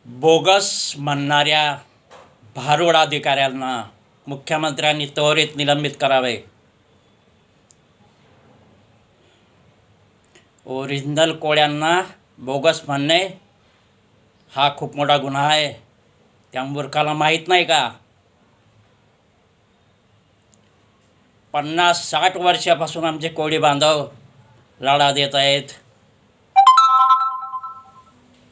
Bogus म्हणणाऱ्या भारूड अधिकाऱ्यांना मुख्यमंत्र्यांनी त्वरित निलंबित करावे. ओरिजिनल कोळ्यांना बोगस म्हणणे हा खूप मोठा गुन्हा आहे. त्या मूर्खाला माहीत नाही का? 50-60 वर्षापासून आमचे कोळी बांधव लढा देत आहेत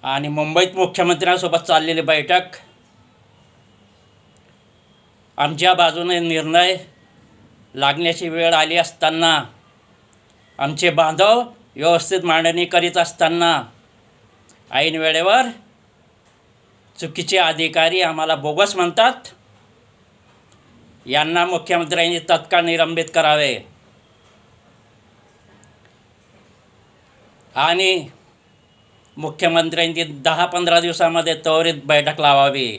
आणि मुंबईत मुख्यमंत्र्यांसोबत चाललेली बैठक आमच्या बाजूने निर्णय लागण्याची वेळ आली असताना, आमचे बांधव व्यवस्थित मांडणी करीत असताना ऐन वेळेवर चुकीचे अधिकारी आम्हाला बोगस म्हणतात. यांना मुख्यमंत्र्यांनी तत्काळ निलंबित करावे आणि मुख्यमंत्र्यांनी 10-15 दिवसामध्ये त्वरित बैठक लावावी.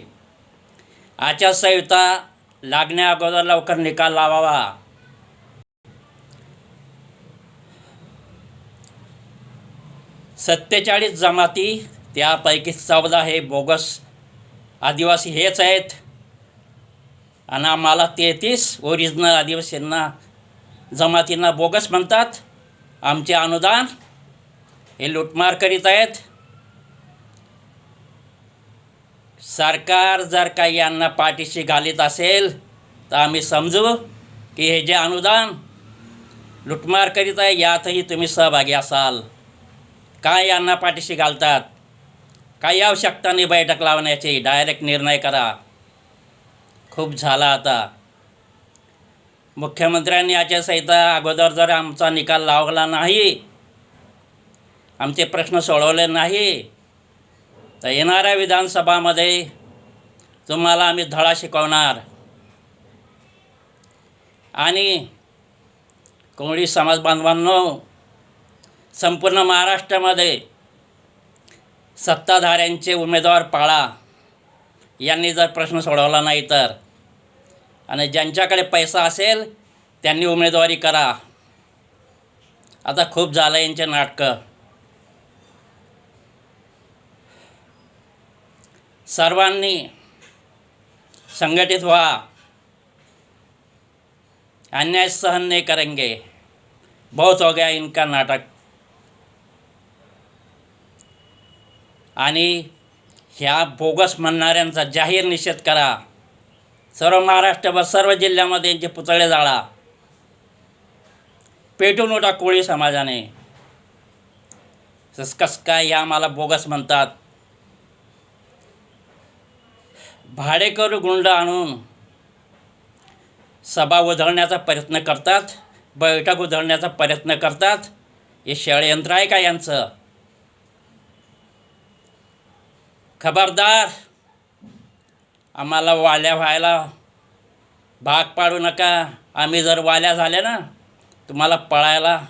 आचारसंहिता लागण्या अगोदर लवकर निकाल लावावा. सत्तेचाळीस जमाती, त्यापैकी 14 हे बोगस आदिवासी हेच आहेत आणि आम्हाला 33 ओरिजिनल आदिवासींना जमातींना बोगस म्हणतात. आमचे अनुदान हे लुटमार करीत आहेत. सरकार जर काही यांना पाठीशी घालीत असेल तर आम्ही समजू की हे जे अनुदान लुटमार करीत आहे यातही तुम्ही सहभागी असाल. काय यांना पाठीशी घालतात? काही आवश्यकता नाही बैठक लावण्याची, डायरेक्ट निर्णय करा. खूप झाला आता. मुख्यमंत्र्यांनी आचारसंहिता अगोदर जर आमचा निकाल लावला नाही, आमचे प्रश्न सोडवले नाही, तर येणाऱ्या विधानसभामध्ये तुम्हाला आम्ही धडा शिकवणार. आणि कोळी समाज बांधवांनो, संपूर्ण महाराष्ट्रामध्ये सत्ताधाऱ्यांचे उमेदवार पाळा. यांनी जर प्रश्न सोडवला नाही तर, आणि ज्यांच्याकडे पैसा असेल त्यांनी उमेदवारी करा. आता खूप झालं यांचे नाटकं. सर्वांनी संघटित व्हा. अन्याय सहन नहीं करेंगे. बहुत हो गया इनका नाटक. आणि ह्या बोगस म्हणणाऱ्यांचा जाहीर निषेध करा. सर्व महाराष्ट्रभर, सर्व जिल्ह्यामध्ये यांचे पुतळे जाळा. पेटून उठा कोळी समाजाने. कसं काय या आम्हाला बोगस म्हणतात? भाडेकरू गुंड आणून सभा उधळण्याचा प्रयत्न करतात, बैठक उधळण्याचा प्रयत्न करतात. हे षडयंत्र आहे का यांचं? खबरदार, आम्हाला वाल्या व्हायला भाग पाडू नका. आम्ही जर वाल्या झाले ना, तुम्हाला पळायला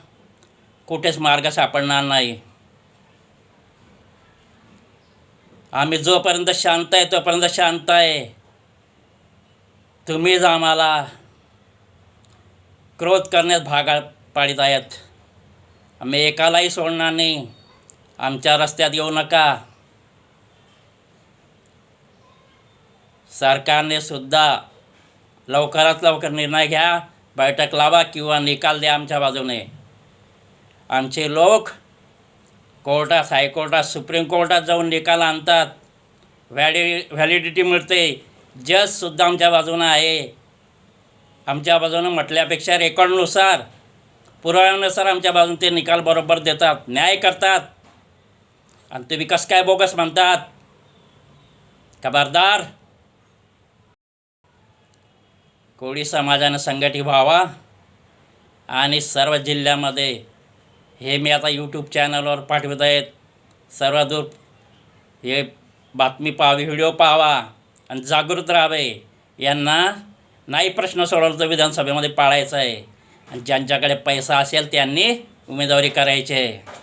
कुठेच मार्ग सापडणार नाही. आम्ही जोपर्यंत शांत आहे तोपर्यंत शांत आहे. तुम्हीच आम्हाला क्रोध करण्यात भाग पाडित आहेत. आम्ही एकालाही सोडणार नाही. आमच्या रस्त्यात येऊ नका. सरकारने सुद्धा लवकरात लवकर निर्णय घ्या. बैठक लावा किंवा निकाल द्या आमच्या बाजूने. आमचे लोक कोर्टात, हायकोर्टात, सुप्रीम कोर्टात जाऊन निकाल आणतात. व्हॅलिडिटी मिळते. जजसुद्धा आमच्या बाजूनं आहे. आमच्या बाजूनं म्हटल्यापेक्षा रेकॉर्डनुसार, पुराव्यानुसार आमच्या बाजून ते निकाल बरोबर देतात, न्याय करतात. आणि तुम्ही कसं काय बोगस म्हणतात? खबरदार. कोळी समाजानं संघटित व्हावा आणि सर्व जिल्ह्यामध्ये, हे मी आता यूट्यूब चॅनलवर पाठवत आहेत, सर्वदूर हे बातमी पाहावी, व्हिडिओ पाहावा आणि जागृत राहावे. यांना नाही प्रश्न सोडवला तर विधानसभेमध्ये पाळायचं आहे. आणि ज्यांच्याकडे पैसा असेल त्यांनी उमेदवारी करायची आहे.